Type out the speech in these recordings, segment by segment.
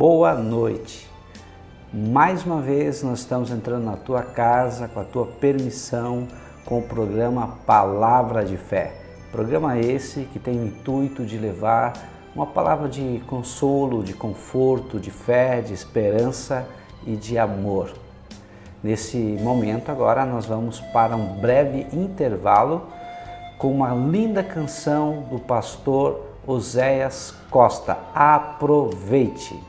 boa noite. Mais uma vez nós estamos entrando na tua casa com a tua permissão com o programa Palavra de Fé. Programa esse que tem o intuito de levar uma palavra de consolo, de conforto, de fé, de esperança e de amor. Nesse momento agora nós vamos para um breve intervalo com uma linda canção do pastor Oséias Costa. Aproveite!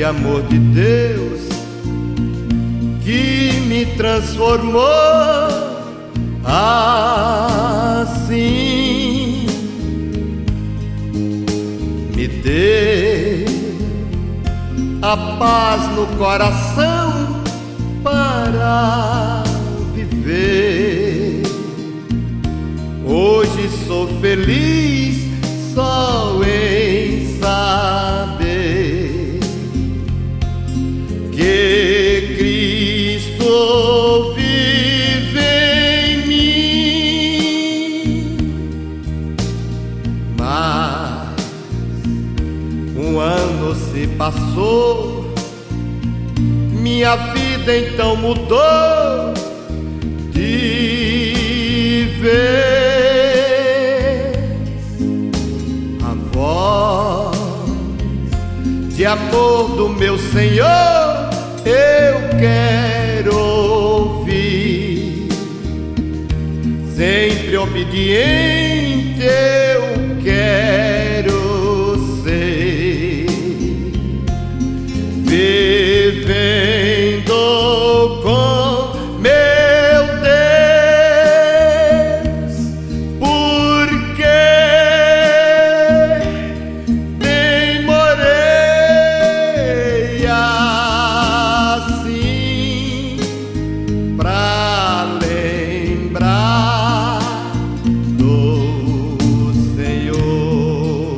Amor de Deus que me transformou assim, me dê a paz no coração para viver. Hoje sou feliz só em saber que Cristo vive em mim. Mas um ano se passou, minha vida então mudou de vez. A voz de amor do meu Senhor eu quero ouvir, sempre obediente eu quero ser, vivendo com meu Deus, porque demorei pra lembrar do Senhor.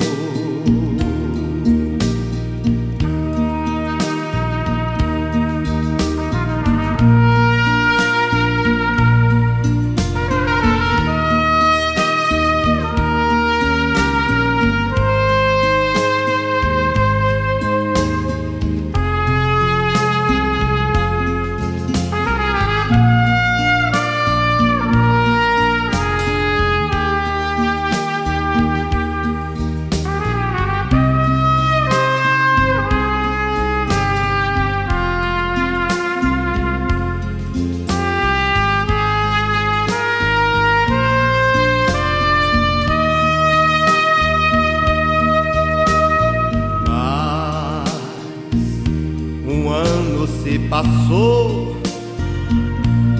ano se passou,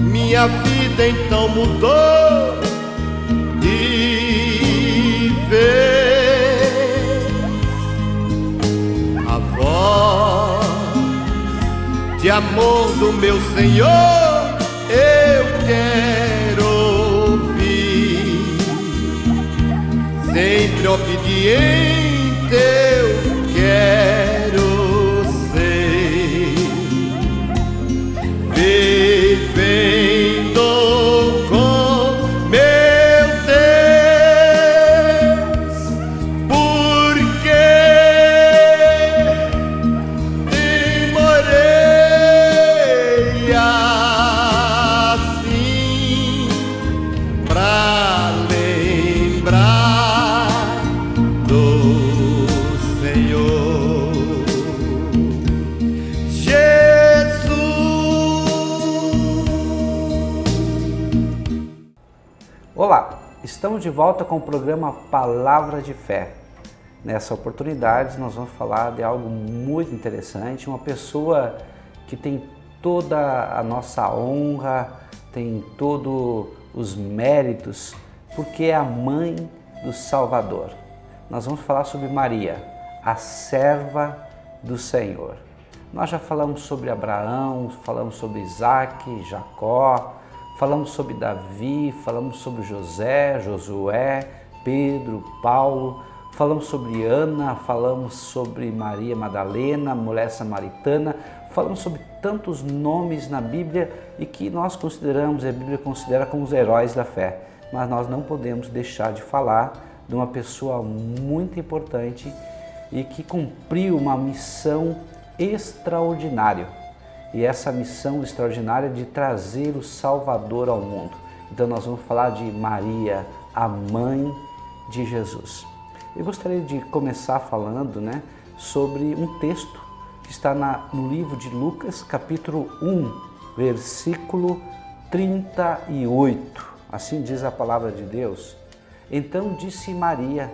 minha vida então mudou de vez. A voz de amor do meu Senhor eu quero ouvir, sempre obediente eu quero ser, vivendo com meu Deus, porque demorei assim pra lembrar do Senhor Jesus. Olá, estamos de volta com o programa Palavra de Fé. Nessa oportunidade nós vamos falar de algo muito interessante, uma pessoa que tem toda a nossa honra, tem todos os méritos, porque é a mãe do Salvador. Nós vamos falar sobre Maria, a serva do Senhor. Nós já falamos sobre Abraão, falamos sobre Isaac, Jacó, falamos sobre Davi, falamos sobre José, Josué, Pedro, Paulo, falamos sobre Ana, falamos sobre Maria Madalena, mulher samaritana, falamos sobre tantos nomes na Bíblia e que nós consideramos, a Bíblia considera como os heróis da fé. Mas nós não podemos deixar de falar de uma pessoa muito importante e que cumpriu uma missão extraordinária. E essa missão extraordinária de trazer o Salvador ao mundo. Então nós vamos falar de Maria, a mãe de Jesus. Eu gostaria de começar falando, sobre um texto que está no livro de Lucas, capítulo 1, versículo 38. Assim diz a palavra de Deus. Então disse Maria: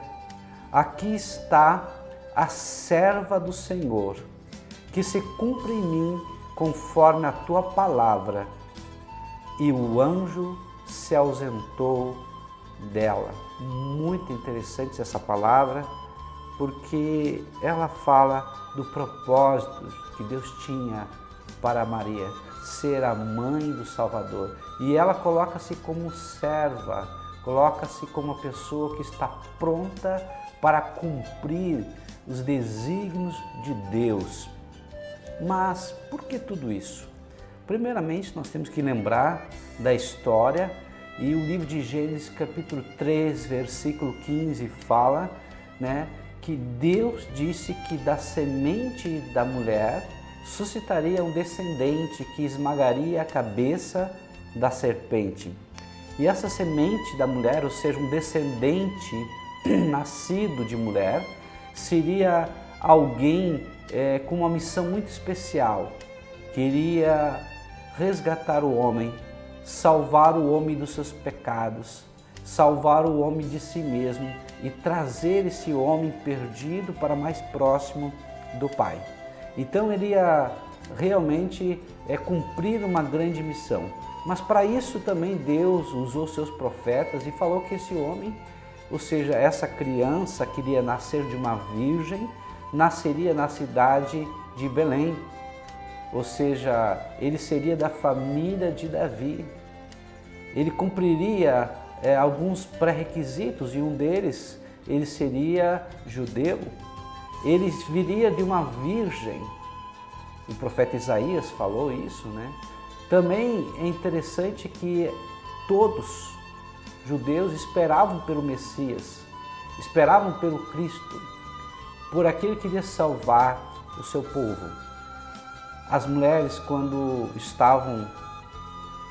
aqui está a serva do Senhor, que se cumpra em mim conforme a tua palavra. E o anjo se ausentou dela. Muito interessante essa palavra, porque ela fala do propósito que Deus tinha para Maria, ser a mãe do Salvador. E ela coloca-se como serva, coloca-se como uma pessoa que está pronta para cumprir os desígnios de Deus. Mas por que tudo isso? Primeiramente, nós temos que lembrar da história, e o livro de Gênesis, capítulo 3, versículo 15, fala, que Deus disse que da semente da mulher suscitaria um descendente que esmagaria a cabeça da serpente. E essa semente da mulher, ou seja, um descendente nascido de mulher, seria alguém com uma missão muito especial. Queria resgatar o homem, salvar o homem dos seus pecados, salvar o homem de si mesmo e trazer esse homem perdido para mais próximo do Pai. Então ele ia realmente cumprir uma grande missão. Mas para isso também Deus usou seus profetas e falou que esse homem, ou seja, essa criança queria nascer de uma virgem, nasceria na cidade de Belém. Ou seja, ele seria da família de Davi. Ele cumpriria alguns pré-requisitos e um deles, ele seria judeu. Ele viria de uma virgem. O profeta Isaías falou isso, Também é interessante que todos judeus esperavam pelo Messias, esperavam pelo Cristo, por aquele que iria salvar o seu povo. As mulheres, quando estavam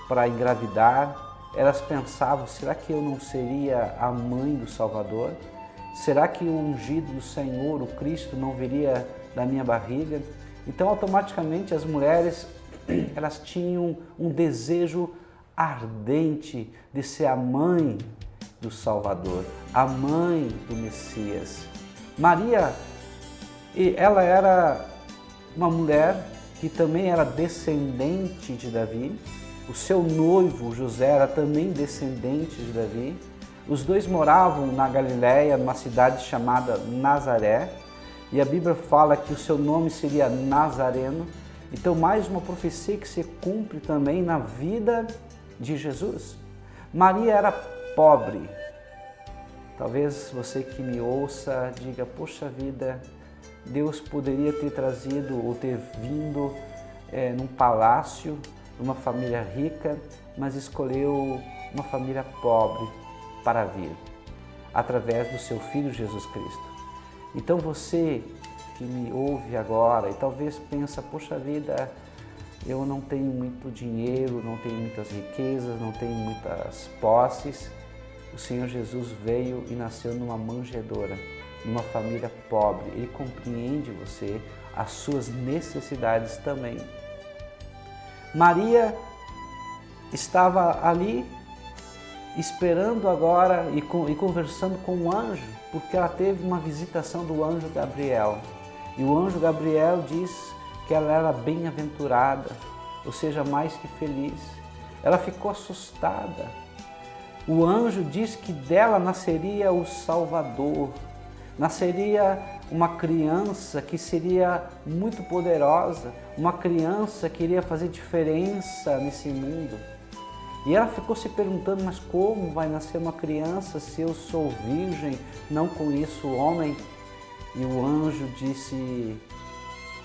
para engravidar, elas pensavam: será que eu não seria a mãe do Salvador? Será que o ungido do Senhor, o Cristo, não viria da minha barriga? Então, automaticamente, as mulheres, elas tinham um desejo ardente de ser a mãe do Salvador, a mãe do Messias. Maria, ela era uma mulher que também era descendente de Davi. O seu noivo, José, era também descendente de Davi. Os dois moravam na Galiléia, numa cidade chamada Nazaré. E a Bíblia fala que o seu nome seria Nazareno. Então, mais uma profecia que se cumpre também na vida de Jesus. Maria era pobre. Talvez você que me ouça diga, poxa vida, Deus poderia ter trazido ou ter vindo num palácio, numa família rica, mas escolheu uma família pobre para vir, através do seu Filho Jesus Cristo. Então você que me ouve agora e talvez pensa, poxa vida, eu não tenho muito dinheiro, não tenho muitas riquezas, não tenho muitas posses. O Senhor Jesus veio e nasceu numa manjedoura, numa família pobre. Ele compreende você, as suas necessidades também. Maria estava ali esperando agora e conversando com o anjo, porque ela teve uma visitação do anjo Gabriel. E o anjo Gabriel diz que ela era bem-aventurada, ou seja, mais que feliz. Ela ficou assustada. O anjo diz que dela nasceria o Salvador, nasceria uma criança que seria muito poderosa, uma criança que iria fazer diferença nesse mundo. E ela ficou se perguntando, mas como vai nascer uma criança se eu sou virgem, não conheço o homem? E o anjo disse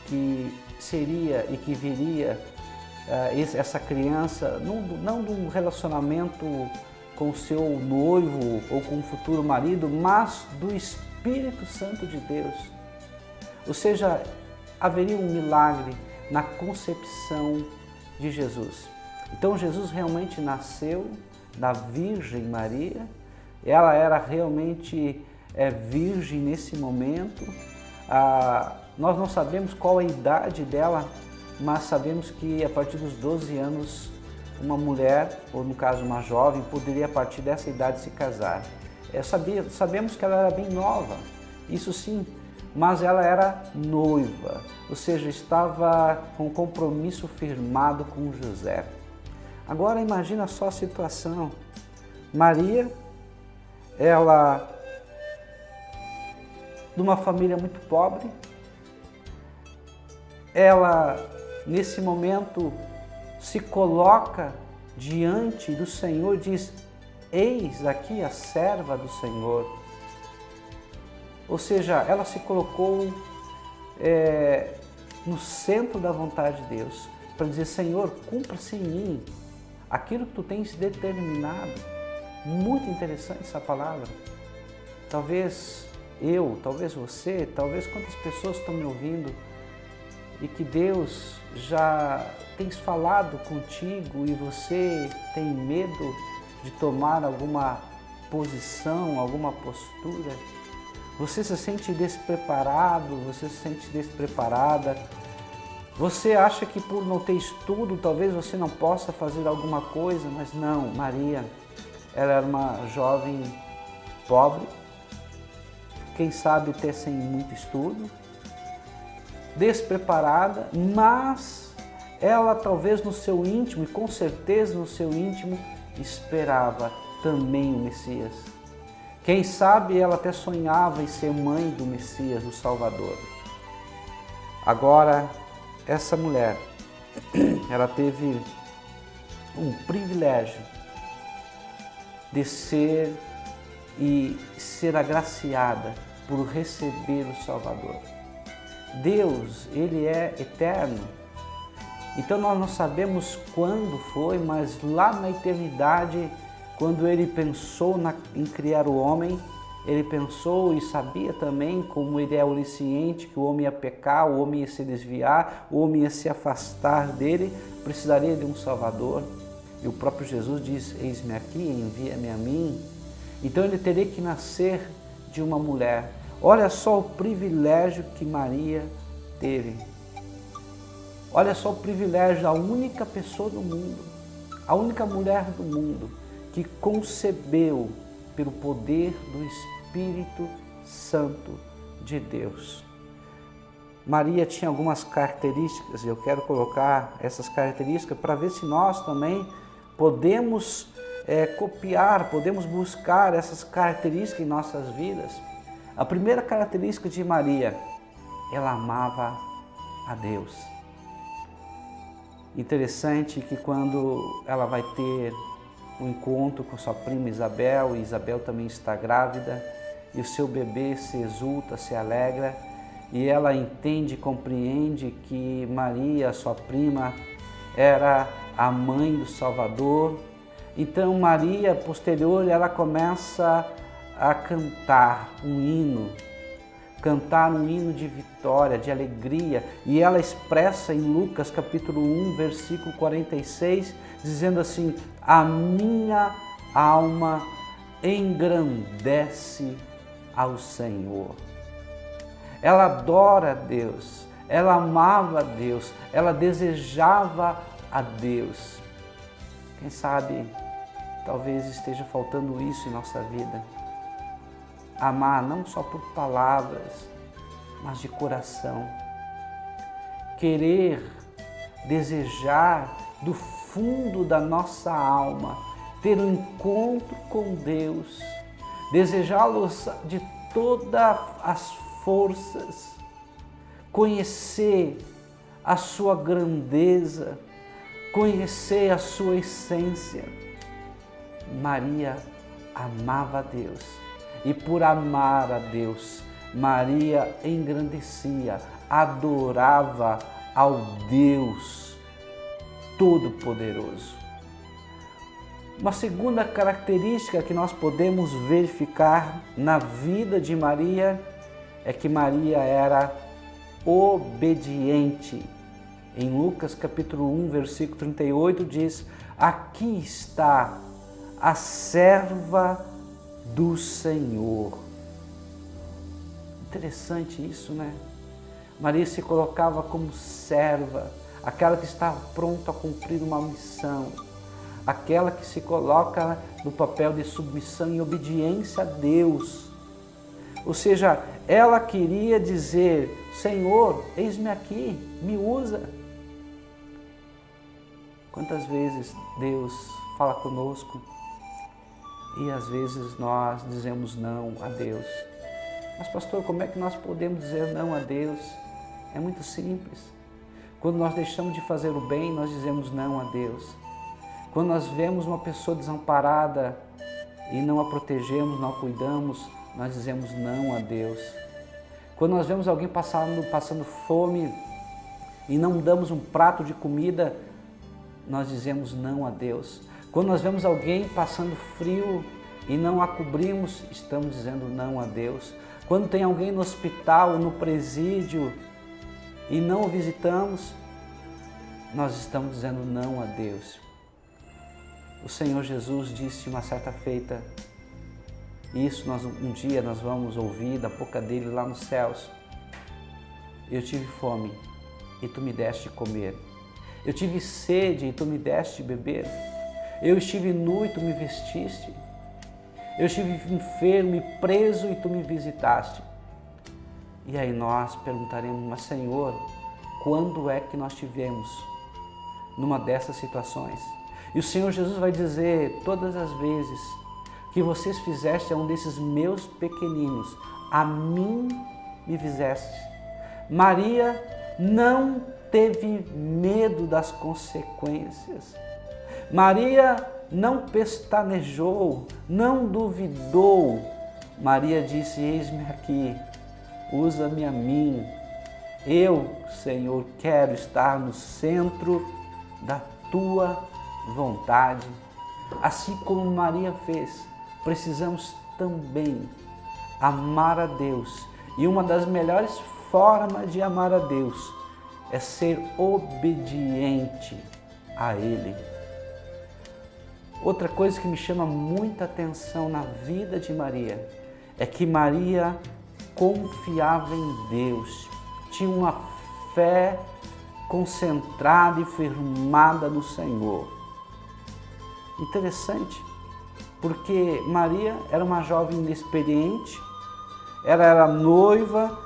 que seria e que viria essa criança, não de um relacionamento com o seu noivo ou com o futuro marido, mas do Espírito Santo de Deus. Ou seja, haveria um milagre na concepção de Jesus. Então Jesus realmente nasceu da Virgem Maria, ela era realmente virgem nesse momento. Nós não sabemos qual a idade dela, mas sabemos que a partir dos 12 anos uma mulher, ou no caso uma jovem, poderia a partir dessa idade se casar. Sabemos que ela era bem nova, isso sim, mas ela era noiva, ou seja, estava com compromisso firmado com José. Agora imagina só a situação. Maria, ela de uma família muito pobre, ela nesse momento se coloca diante do Senhor, diz, eis aqui a serva do Senhor. Ou seja, ela se colocou no centro da vontade de Deus, para dizer, Senhor, cumpra-se em mim aquilo que tu tens determinado. Muito interessante essa palavra. Talvez eu, talvez você, talvez quantas pessoas estão me ouvindo e que Deus já tem falado contigo e você tem medo de tomar alguma posição, alguma postura. Você se sente despreparado, você se sente despreparada. Você acha que por não ter estudo, talvez você não possa fazer alguma coisa, mas não, Maria, ela era uma jovem pobre, quem sabe até sem muito estudo, despreparada, mas ela talvez no seu íntimo, e com certeza no seu íntimo, esperava também o Messias. Quem sabe ela até sonhava em ser mãe do Messias, do Salvador. Agora, essa mulher, ela teve um privilégio de ser agraciada por receber o Salvador. Deus, Ele é eterno. Então nós não sabemos quando foi, mas lá na eternidade, quando Ele pensou em criar o homem, Ele pensou e sabia também, como Ele é onisciente, que o homem ia pecar, o homem ia se desviar, o homem ia se afastar dele, precisaria de um Salvador. E o próprio Jesus diz, eis-me aqui, envia-me a mim. Então Ele teria que nascer de uma mulher. Olha só o privilégio que Maria teve. Olha só o privilégio da única pessoa do mundo, a única mulher do mundo que concebeu pelo poder do Espírito Santo de Deus. Maria tinha algumas características, e eu quero colocar essas características para ver se nós também podemos copiar, podemos buscar essas características em nossas vidas. A primeira característica de Maria, ela amava a Deus. Interessante que quando ela vai ter um encontro com sua prima Isabel, e Isabel também está grávida, e o seu bebê se exulta, se alegra, e ela entende e compreende que Maria, sua prima, era a mãe do Salvador. Então Maria, posterior, ela começa a cantar um hino de vitória, de alegria, e ela expressa em Lucas capítulo 1, versículo 46, dizendo assim: a minha alma engrandece ao Senhor. Ela adora a Deus, ela amava a Deus, ela desejava a Deus. Quem sabe, talvez esteja faltando isso em nossa vida. Amar não só por palavras, mas de coração. Querer, desejar do fundo da nossa alma, ter um encontro com Deus, desejá-lo de todas as forças, conhecer a sua grandeza, conhecer a sua essência. Maria amava a Deus, e por amar a Deus, Maria engrandecia, adorava ao Deus Todo-Poderoso. Uma segunda característica que nós podemos verificar na vida de Maria é que Maria era obediente. Em Lucas capítulo 1, versículo 38 diz: aqui está a serva do Senhor. Interessante isso, né? Maria se colocava como serva, aquela que está pronta a cumprir uma missão, aquela que se coloca no papel de submissão e obediência a Deus. Ou seja, ela queria dizer: Senhor, eis-me aqui, me usa. Quantas vezes Deus fala conosco e às vezes nós dizemos não a Deus. Mas pastor, como é que nós podemos dizer não a Deus? É muito simples. Quando nós deixamos de fazer o bem, nós dizemos não a Deus. Quando nós vemos uma pessoa desamparada e não a protegemos, não a cuidamos, nós dizemos não a Deus. Quando nós vemos alguém passando fome e não damos um prato de comida, nós dizemos não a Deus. Quando nós vemos alguém passando frio e não a cobrimos, estamos dizendo não a Deus. Quando tem alguém no hospital, no presídio e não o visitamos, nós estamos dizendo não a Deus. O Senhor Jesus disse uma certa feita, e isso um dia nós vamos ouvir da boca dele lá nos céus: eu tive fome e tu me deste comer. Eu tive sede e tu me deste beber. Eu estive nu e tu me vestiste. Eu estive enfermo e preso e tu me visitaste. E aí nós perguntaremos: mas Senhor, quando é que nós tivemos numa dessas situações? E o Senhor Jesus vai dizer: todas as vezes que vocês fizeste a um desses meus pequeninos, a mim me fizeste. Maria não teve medo das consequências. Maria não pestanejou, não duvidou. Maria disse: eis-me aqui, usa-me a mim. Eu, Senhor, quero estar no centro da tua vontade. Assim como Maria fez, precisamos também amar a Deus. E uma das melhores formas de amar a Deus é ser obediente a Ele. Outra coisa que me chama muita atenção na vida de Maria é que Maria confiava em Deus, tinha uma fé concentrada e firmada no Senhor. Interessante, porque Maria era uma jovem inexperiente, ela era noiva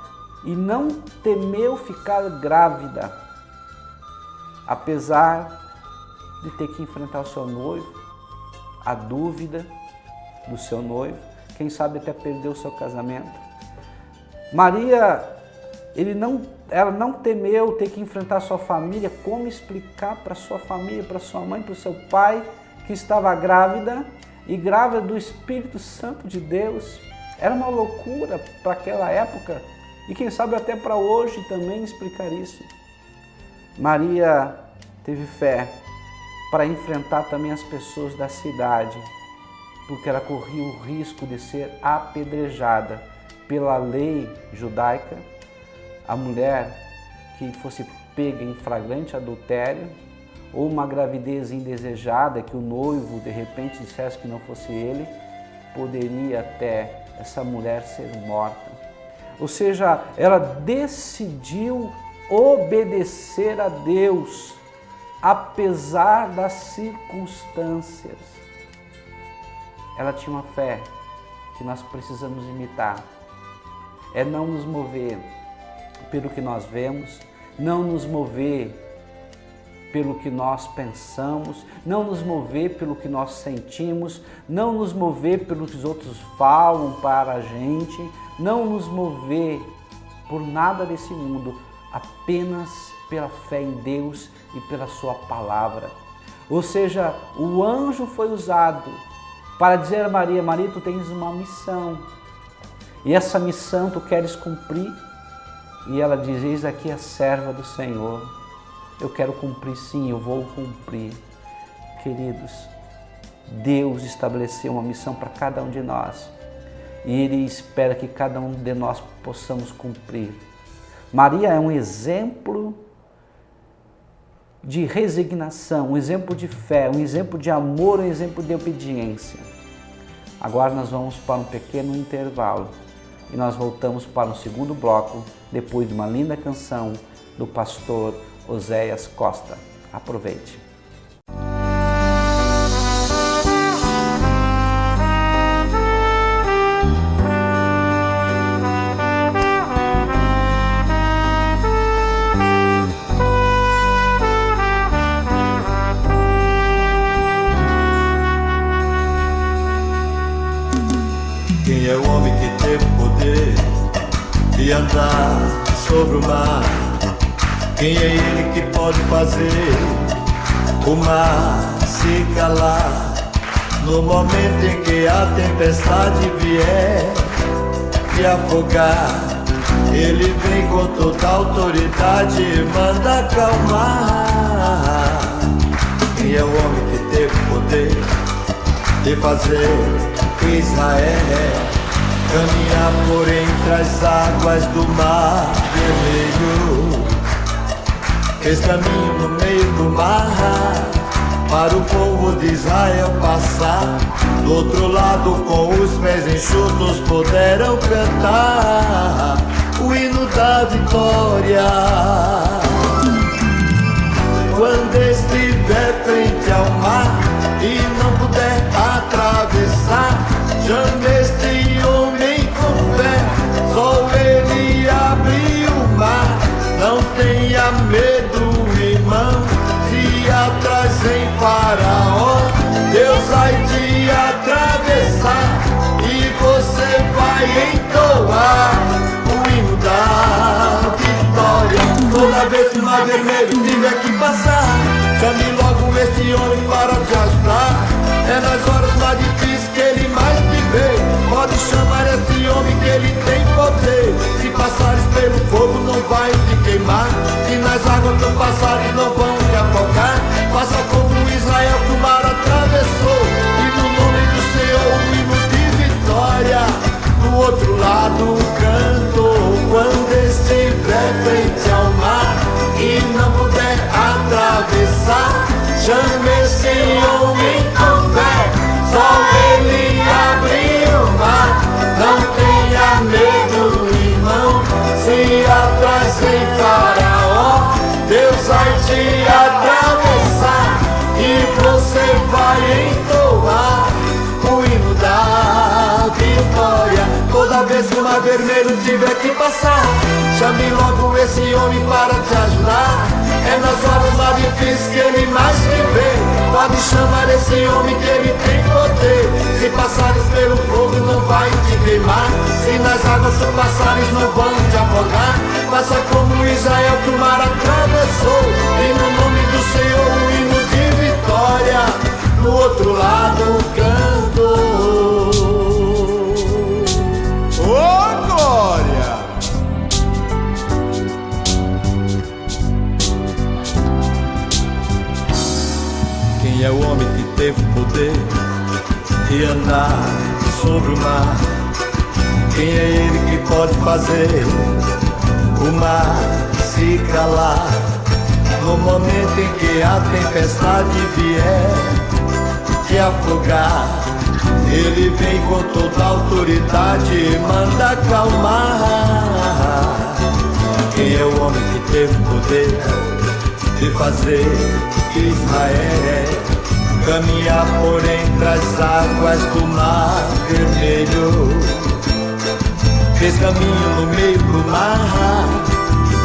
e não temeu ficar grávida, apesar de ter que enfrentar o seu noivo, a dúvida do seu noivo, quem sabe até perder o seu casamento. Maria, ela não temeu ter que enfrentar a sua família, como explicar para sua família, para sua mãe, para o seu pai, que estava grávida, e grávida do Espírito Santo de Deus. Era uma loucura para aquela época, e quem sabe até para hoje também explicar isso. Maria teve fé para enfrentar também as pessoas da cidade, porque ela corria o risco de ser apedrejada pela lei judaica. A mulher que fosse pega em flagrante adultério, ou uma gravidez indesejada, que o noivo de repente dissesse que não fosse ele, poderia até essa mulher ser morta. Ou seja, ela decidiu obedecer a Deus, apesar das circunstâncias. Ela tinha uma fé que nós precisamos imitar. É não nos mover pelo que nós vemos, não nos mover pelo que nós pensamos, não nos mover pelo que nós sentimos, não nos mover pelo que os outros falam para a gente, não nos mover por nada desse mundo, apenas pela fé em Deus e pela sua palavra. Ou seja, o anjo foi usado para dizer a Maria: Maria, tu tens uma missão, e essa missão tu queres cumprir? E ela diz: eis aqui a serva do Senhor, eu quero cumprir sim, eu vou cumprir. Queridos, Deus estabeleceu uma missão para cada um de nós, e Ele espera que cada um de nós possamos cumprir. Maria é um exemplo de resignação, um exemplo de fé, um exemplo de amor, um exemplo de obediência. Agora nós vamos para um pequeno intervalo e nós voltamos para o segundo bloco, depois de uma linda canção do pastor Oséias Costa. Aproveite. Quem é o homem que teve poder de andar sobre o mar? Quem é ele que pode fazer o mar se calar? No momento em que a tempestade vier te afogar, ele vem com toda autoridade e manda acalmar. Quem é o homem que teve poder de fazer Israel caminhar por entre as águas do mar vermelho? Fez caminho no meio do mar para o povo de Israel passar. Do outro lado, com os pés enxutos, puderam cantar o hino da vitória. Quando estiver frente ao mar e não puder atravessar, chame este homem com fé, só ele abriu o mar. Não tenha medo, irmão, se atrás em Faraó, Deus vai te atravessar e você vai entoar o hino da vitória. Toda vez que o mar vermelho tiver que passar, chame logo este homem para te ajudar. É nas horas mais difíceis que ele mais te vê. Pode chamar este homem que ele tem poder. Se passares pelo fogo não vai te queimar, se nas águas tu passares não vão te afogar. Faça como Israel que o mar atravessou, e no nome do Senhor o hino de vitória. Do outro lado cantou. Quando estiver frente ao mar e não puder atravessar, chame esse homem com fé, só ele abriu o mar. Não tenha medo, irmão, se atrás em Faraó, Deus vai te atravessar e você vai entoar o hino da vitória. Toda vez que o mar vermelho tiver que passar, esse homem para te ajudar. É nas horas mais difíceis que ele mais te vê. Pode chamar esse homem que ele tem poder. Se passares pelo fogo não vai te queimar. Se nas águas tu passares não vão te afogar. Faça como Israel que o mar atravessou. E no nome do Senhor um hino de vitória. Do outro lado canto. Oh, glória! Quem é o homem que teve o poder de andar sobre o mar? Quem é ele que pode fazer o mar se calar? No momento em que a tempestade vier te afogar, ele vem com toda a autoridade e manda acalmar. Quem é o homem que teve o poder de fazer Israel caminhar por entre as águas do mar vermelho? Fez caminho no meio do mar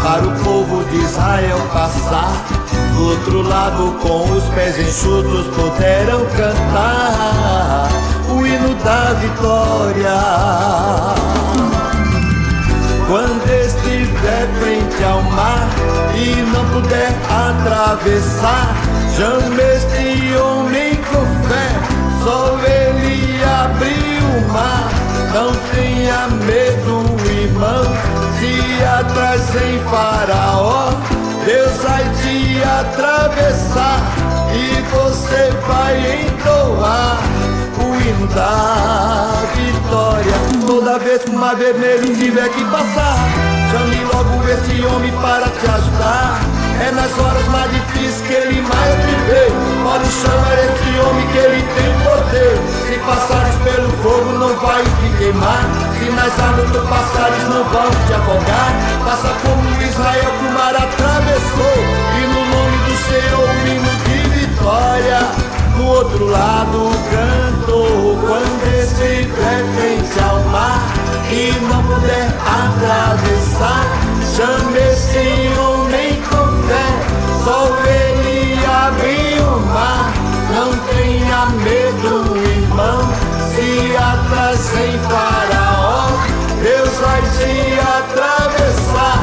para o povo de Israel passar. Do outro lado com os pés enxutos puderam cantar o hino da vitória. Quando estiver frente ao mar e não puder atravessar, chame este homem com fé, só ele abriu o mar. Não tenha medo, irmão, se atrás em Faraó, Deus vai te atravessar e você vai entoar o hino da vitória. Toda vez que o mar vermelho tiver que passar, chame logo este homem para te ajudar. É nas horas mais difíceis que ele mais te vê. Pode chamar este homem que ele tem poder. Se passares pelo fogo não vai te queimar. Se nas águas tu passares não vão te afogar. Faça como Israel que o mar atravessou. E no nome do Senhor um hino de vitória. Do outro lado canto. Quando estiver frente ao mar e não puder atravessar, chame esse homem com fé, só ele abriu o mar. Não tenha medo, irmão, se atrás em Faraó, Deus vai te atravessar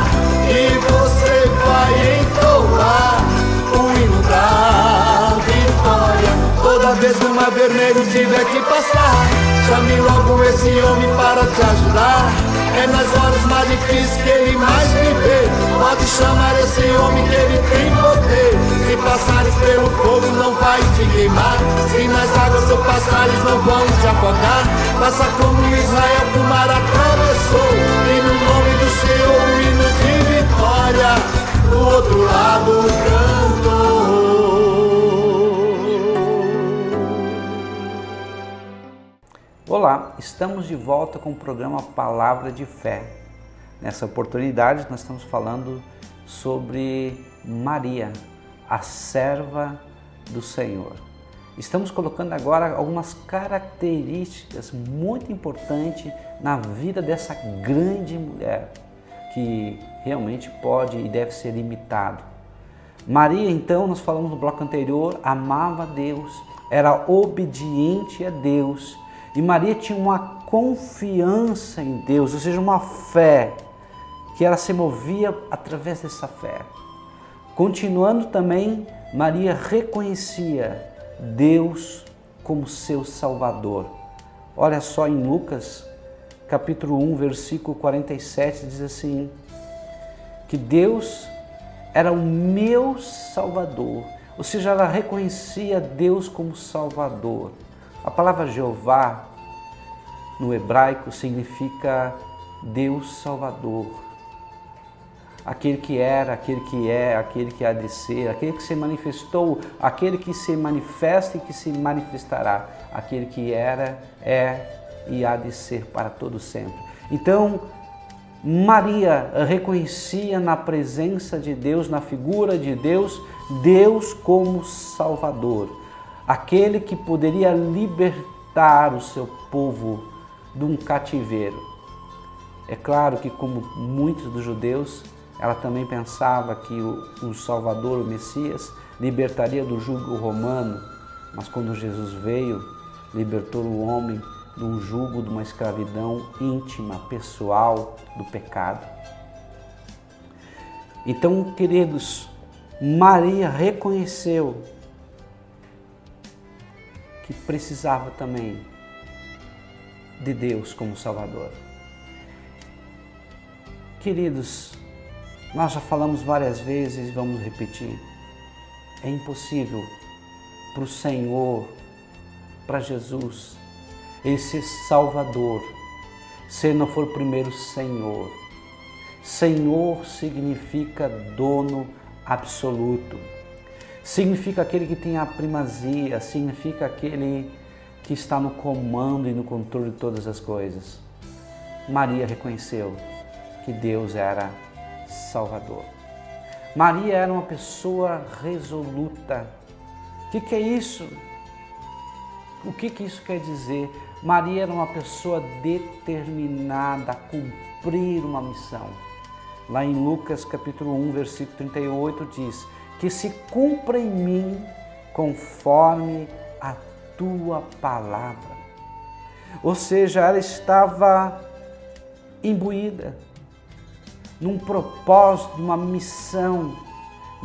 e você vai entoar o hino da vitória. Toda vez que o mar vermelho tiver que passar, chame logo esse homem para te ajudar. É nas horas mais difíceis que ele mais te vê. Pode chamar esse homem que ele tem poder. Se passares pelo fogo não vai te queimar. Se nas águas tu passares não vão te afogar. Faça como Israel que o mar atravessou. E no nome do Senhor um hino de vitória. Do outro lado canto. Olá, estamos de volta com o programa Palavra de Fé. Nessa oportunidade nós estamos falando sobre Maria, a serva do Senhor. Estamos colocando agora algumas características muito importantes na vida dessa grande mulher, que realmente pode e deve ser imitado. Maria, então, nós falamos no bloco anterior, amava a Deus, era obediente a Deus. E Maria tinha uma confiança em Deus, ou seja, uma fé, que ela se movia através dessa fé. Continuando também, Maria reconhecia Deus como seu Salvador. Olha só em Lucas, capítulo 1, versículo 47, diz assim, que Deus era o meu Salvador, ou seja, ela reconhecia Deus como Salvador. A palavra Jeová, no hebraico, significa Deus Salvador. Aquele que era, aquele que é, aquele que há de ser, aquele que se manifestou, aquele que se manifesta e que se manifestará, aquele que era, é e há de ser para todo sempre. Então, Maria reconhecia na presença de Deus, na figura de Deus, Deus como Salvador. Aquele que poderia libertar o seu povo de um cativeiro. É claro que, como muitos dos judeus, Ela também pensava que o Salvador, o Messias, libertaria do jugo romano, mas quando Jesus veio, libertou o homem de um jugo, de uma escravidão íntima, pessoal, do pecado. Então, queridos, Maria reconheceu que precisava também de Deus como Salvador. Queridos, nós já falamos várias vezes e vamos repetir. É impossível para o Senhor, para Jesus, Ele ser Salvador, se Ele não for primeiro Senhor. Senhor significa dono absoluto. Significa aquele que tem a primazia, significa aquele que está no comando e no controle de todas as coisas. Maria reconheceu que Deus era Salvador. Maria era uma pessoa resoluta. O que é isso? O que isso quer dizer? Maria era uma pessoa determinada a cumprir uma missão. Lá em Lucas capítulo 1, versículo 38 diz: que se cumpra em mim conforme a tua palavra. Ou seja, ela estava imbuída num propósito, numa missão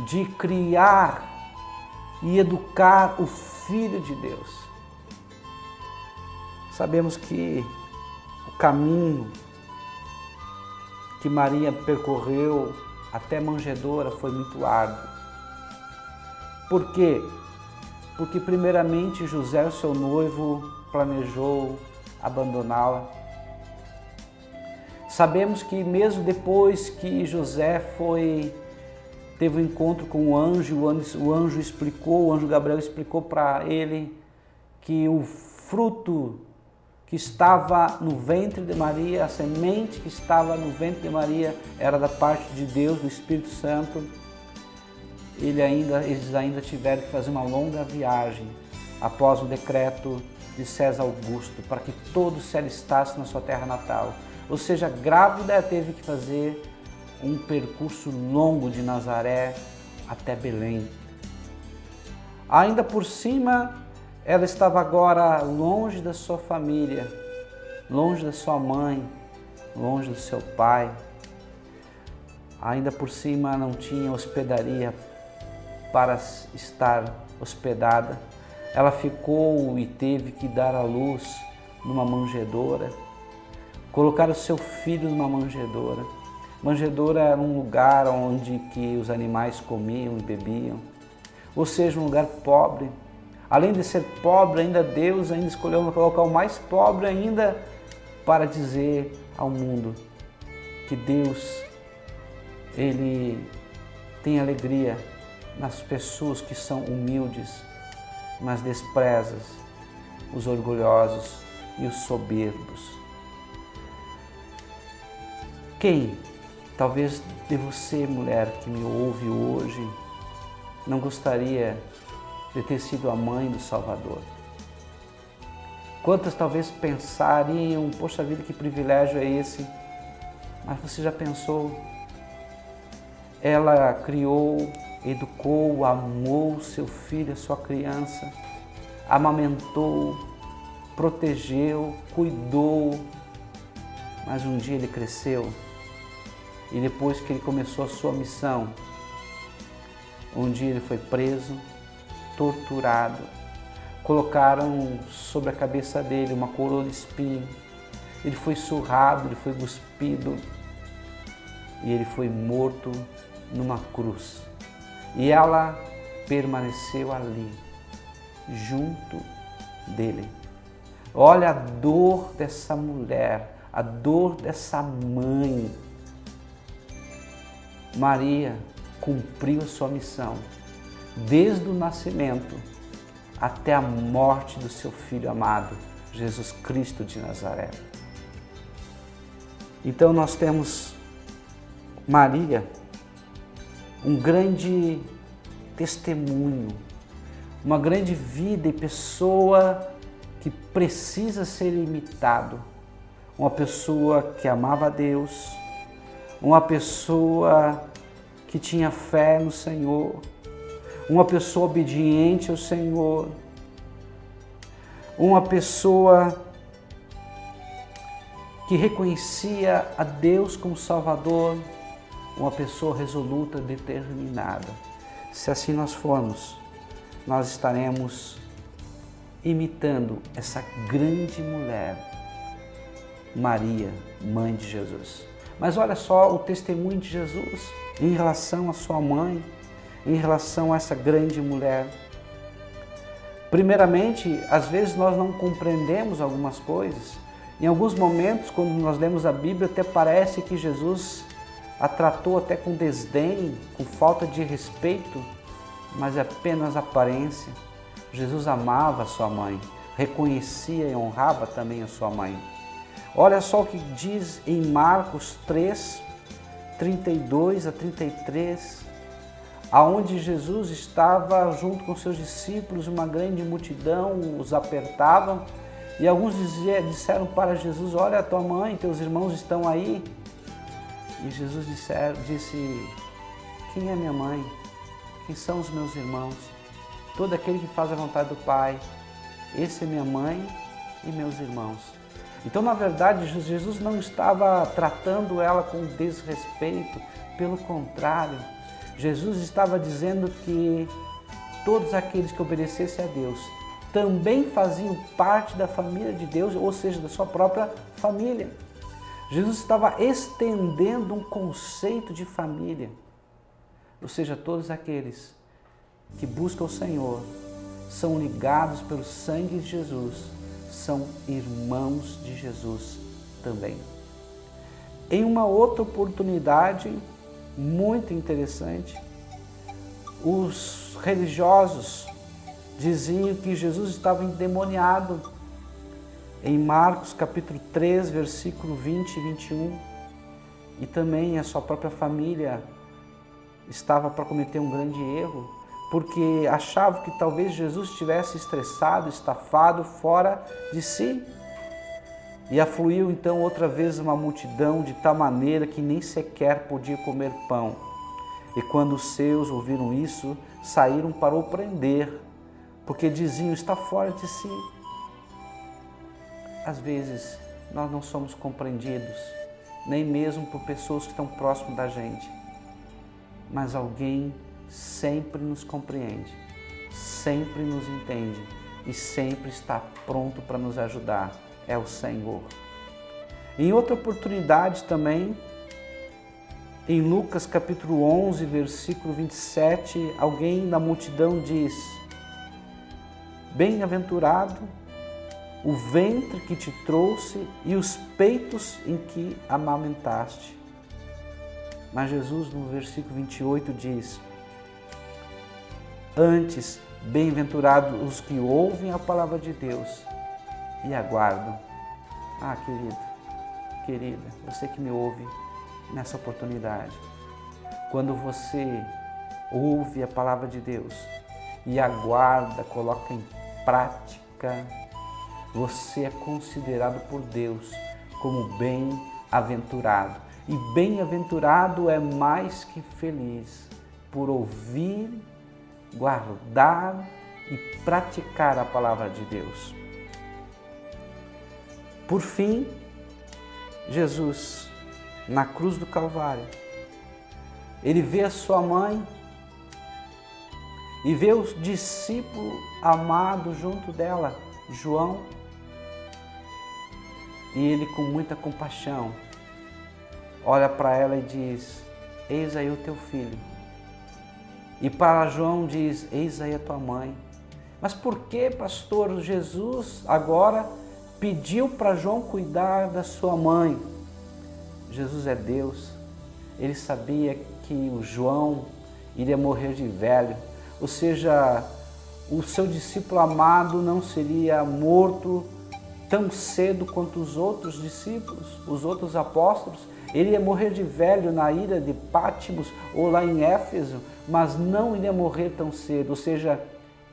de criar e educar o Filho de Deus. Sabemos que o caminho que Maria percorreu até manjedoura foi muito árduo. Por quê? Porque primeiramente José, o seu noivo, planejou abandoná-la. Sabemos que mesmo depois que José teve um encontro com o anjo o anjo Gabriel explicou para ele que o fruto que estava no ventre de Maria, a semente que estava no ventre de Maria era da parte de Deus, do Espírito Santo. Eles ainda tiveram que fazer uma longa viagem após o decreto de César Augusto, para que todos se alistassem na sua terra natal. Ou seja, grávida teve que fazer um percurso longo de Nazaré até Belém. Ainda por cima, ela estava agora longe da sua família, longe da sua mãe, longe do seu pai. Ainda por cima não tinha hospedaria para estar hospedada. Ela ficou e teve que dar à luz numa manjedoura, colocar o seu filho numa manjedoura. Manjedoura era um lugar onde que os animais comiam e bebiam, ou seja, um lugar pobre. Além de ser pobre, ainda Deus escolheu colocar o mais pobre ainda para dizer ao mundo que Deus, Ele tem alegria nas pessoas que são humildes, mas desprezas os orgulhosos e os soberbos. Quem, talvez de você, mulher que me ouve hoje, não gostaria de ter sido a mãe do Salvador? Quantas talvez pensariam, poxa vida, que privilégio é esse? Mas você já pensou? Ela criou, educou, amou seu filho, a sua criança, amamentou, protegeu, cuidou, mas um dia ele cresceu e depois que ele começou a sua missão, um dia ele foi preso, torturado, colocaram sobre a cabeça dele uma coroa de espinho, ele foi surrado, ele foi cuspido e ele foi morto numa cruz. E ela permaneceu ali, junto dele. Olha a dor dessa mulher, a dor dessa mãe. Maria cumpriu a sua missão, desde o nascimento até a morte do seu Filho amado, Jesus Cristo de Nazaré. Então nós temos Maria, um grande testemunho, uma grande vida e pessoa que precisa ser imitado, uma pessoa que amava a Deus, uma pessoa que tinha fé no Senhor, uma pessoa obediente ao Senhor, uma pessoa que reconhecia a Deus como Salvador, uma pessoa resoluta, determinada. Se assim nós formos, nós estaremos imitando essa grande mulher, Maria, mãe de Jesus. Mas olha só o testemunho de Jesus em relação à sua mãe, em relação a essa grande mulher. Primeiramente, às vezes nós não compreendemos algumas coisas. Em alguns momentos, quando nós lemos a Bíblia, até parece que Jesus a tratou até com desdém, com falta de respeito, mas é apenas aparência. Jesus amava a sua mãe, reconhecia e honrava também a sua mãe. Olha só o que diz em Marcos 3, 32 a 33, aonde Jesus estava junto com seus discípulos, uma grande multidão os apertava, e alguns disseram para Jesus: olha, tua mãe, teus irmãos estão aí. E Jesus disse: quem é minha mãe? Quem são os meus irmãos? Todo aquele que faz a vontade do Pai, esse é minha mãe e meus irmãos. Então, na verdade, Jesus não estava tratando ela com desrespeito, pelo contrário, Jesus estava dizendo que todos aqueles que obedecessem a Deus também faziam parte da família de Deus, ou seja, da sua própria família. Jesus estava estendendo um conceito de família, ou seja, todos aqueles que buscam o Senhor são ligados pelo sangue de Jesus, são irmãos de Jesus também. Em uma outra oportunidade muito interessante, os religiosos diziam que Jesus estava endemoniado. Em Marcos capítulo 3, versículo 20 e 21, e também a sua própria família estava para cometer um grande erro, porque achavam que talvez Jesus estivesse estressado, estafado, fora de si. E afluiu então outra vez uma multidão de tal maneira que nem sequer podia comer pão. E quando os seus ouviram isso, saíram para o prender, porque diziam: está fora de si. Às vezes nós não somos compreendidos, nem mesmo por pessoas que estão próximas da gente, mas alguém sempre nos compreende, sempre nos entende e sempre está pronto para nos ajudar. É o Senhor. Em outra oportunidade também, em Lucas capítulo 11, versículo 27, alguém da multidão diz: bem-aventurado o ventre que te trouxe e os peitos em que amamentaste. Mas Jesus, no versículo 28, diz: antes, bem-aventurados os que ouvem a palavra de Deus e aguardam. Ah, querido, querida, você que me ouve nessa oportunidade, quando você ouve a palavra de Deus e aguarda, coloca em prática, você é considerado por Deus como bem-aventurado. E bem-aventurado é mais que feliz por ouvir, guardar e praticar a palavra de Deus. Por fim, Jesus, na cruz do Calvário, ele vê a sua mãe e vê o discípulo amado junto dela, João, e ele, com muita compaixão, olha para ela e diz: eis aí o teu filho. E para João diz: eis aí a tua mãe. Mas por que, pastor, Jesus agora pediu para João cuidar da sua mãe? Jesus é Deus. Ele sabia que o João iria morrer de velho, ou seja, o seu discípulo amado não seria morto tão cedo quanto os outros discípulos, os outros apóstolos. Ele ia morrer de velho na ilha de Pátimos ou lá em Éfeso, mas não iria morrer tão cedo, ou seja,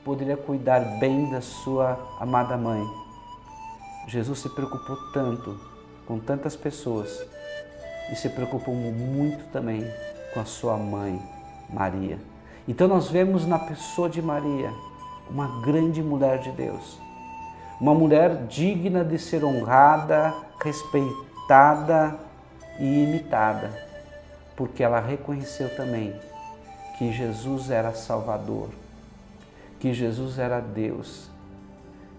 poderia cuidar bem da sua amada mãe. Jesus se preocupou tanto com tantas pessoas e se preocupou muito também com a sua mãe, Maria. Então nós vemos na pessoa de Maria uma grande mulher de Deus, uma mulher digna de ser honrada, respeitada e imitada, porque ela reconheceu também que Jesus era Salvador, que Jesus era Deus.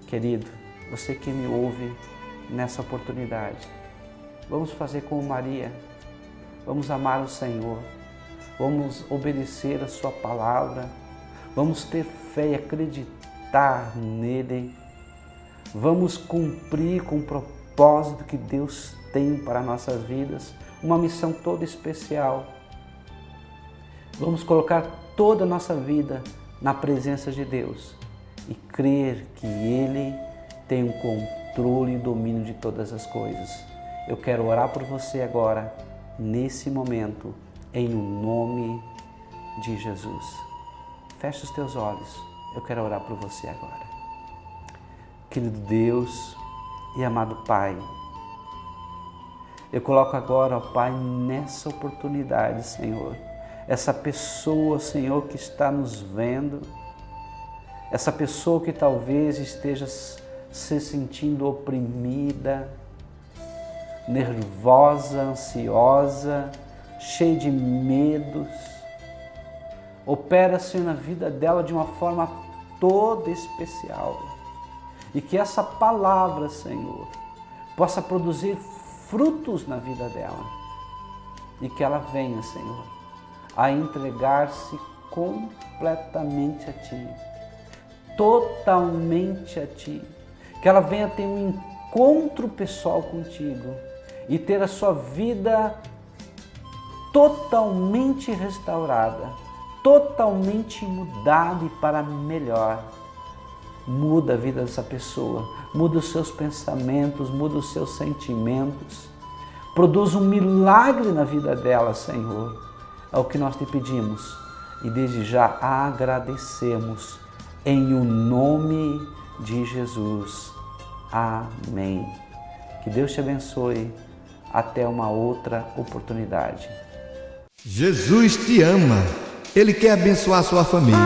Querido, você que me ouve nessa oportunidade, vamos fazer como Maria, vamos amar o Senhor, vamos obedecer a sua palavra, vamos ter fé e acreditar nele, vamos cumprir com o propósito que Deus tem para nossas vidas, uma missão toda especial. Vamos colocar toda a nossa vida na presença de Deus e crer que Ele tem o controle e domínio de todas as coisas. Eu quero orar por você agora, nesse momento, em nome de Jesus. Feche os teus olhos, eu quero orar por você agora. Querido Deus e amado Pai, eu coloco agora, ó Pai, nessa oportunidade, Senhor, essa pessoa, Senhor, que está nos vendo, essa pessoa que talvez esteja se sentindo oprimida, nervosa, ansiosa, cheia de medos. Opera, Senhor, na vida dela de uma forma toda especial. E que essa palavra, Senhor, possa produzir frutos na vida dela. E que ela venha, Senhor, a entregar-se completamente a Ti. Totalmente a Ti. Que ela venha ter um encontro pessoal contigo e ter a sua vida totalmente restaurada, totalmente mudada e para melhor. Muda a vida dessa pessoa, muda os seus pensamentos, muda os seus sentimentos. Produz um milagre na vida dela, Senhor. É o que nós te pedimos e desde já agradecemos em o nome de Jesus. Amém. Que Deus te abençoe. Até uma outra oportunidade. Jesus te ama. Ele quer abençoar a sua família.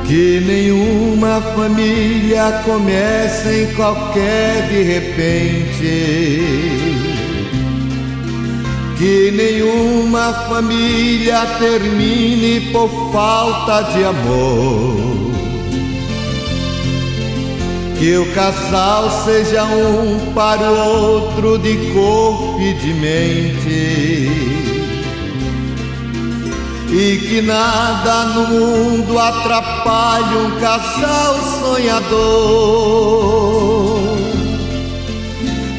Que nenhuma família comece em qualquer de repente. Que nenhuma família termine por falta de amor. Que o casal seja um para o outro de corpo e de mente. E que nada no mundo atrapalhe um casal sonhador.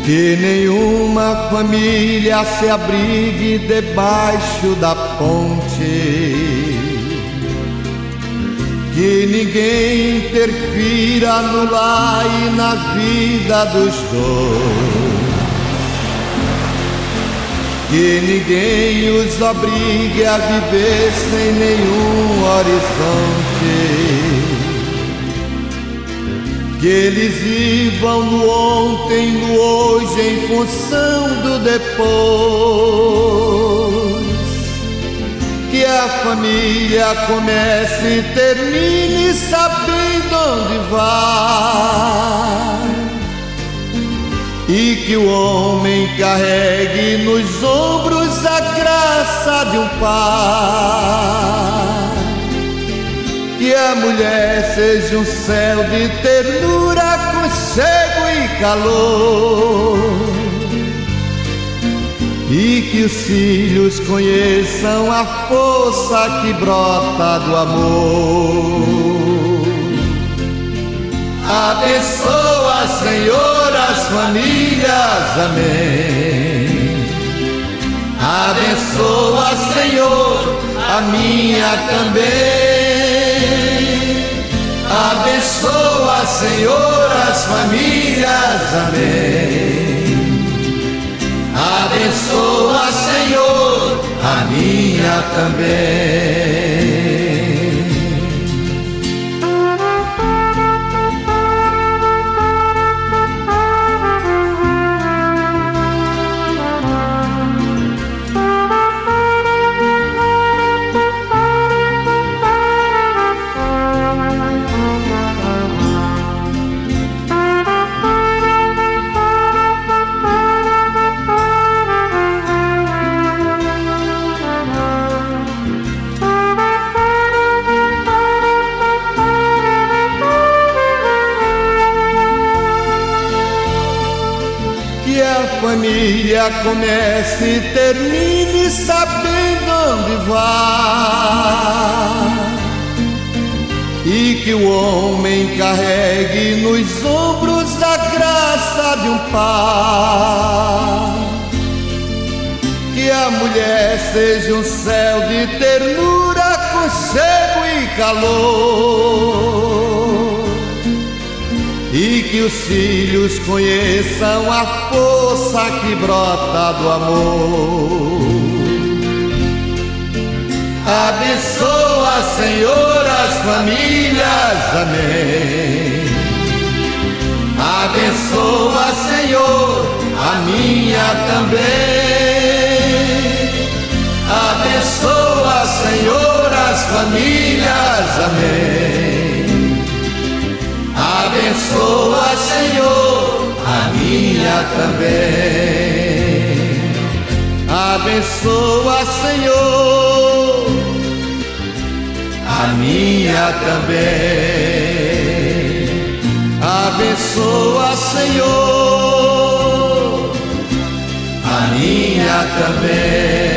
Que nenhuma família se abrigue debaixo da ponte. Que ninguém interfira no lar e na vida dos dois. Que ninguém os obrigue a viver sem nenhum horizonte. Que eles vivam no ontem, no hoje, em função do depois. Que a família comece e termine sabendo onde vai. E que o homem carregue nos ombros a graça de um pai. Que a mulher seja um céu de ternura, aconchego e calor. E que os filhos conheçam a força que brota do amor. Abençoa, Senhor, as famílias, amém. Abençoa, Senhor, a minha também. Abençoa, Senhor, as famílias, amém. Abençoa, Senhor, a minha também. Família comece e termine sabendo onde vai, e que o homem carregue nos ombros a graça de um pai, que a mulher seja um céu de ternura, aconchego e calor, e que os filhos conheçam a força que brota do amor. Abençoa, Senhor, as famílias, amém. Abençoa, Senhor, a minha também. Abençoa, Senhor, as famílias, amém. Abençoa, Senhor, a minha também. Abençoa, Senhor, a minha também. Abençoa, Senhor, a minha também.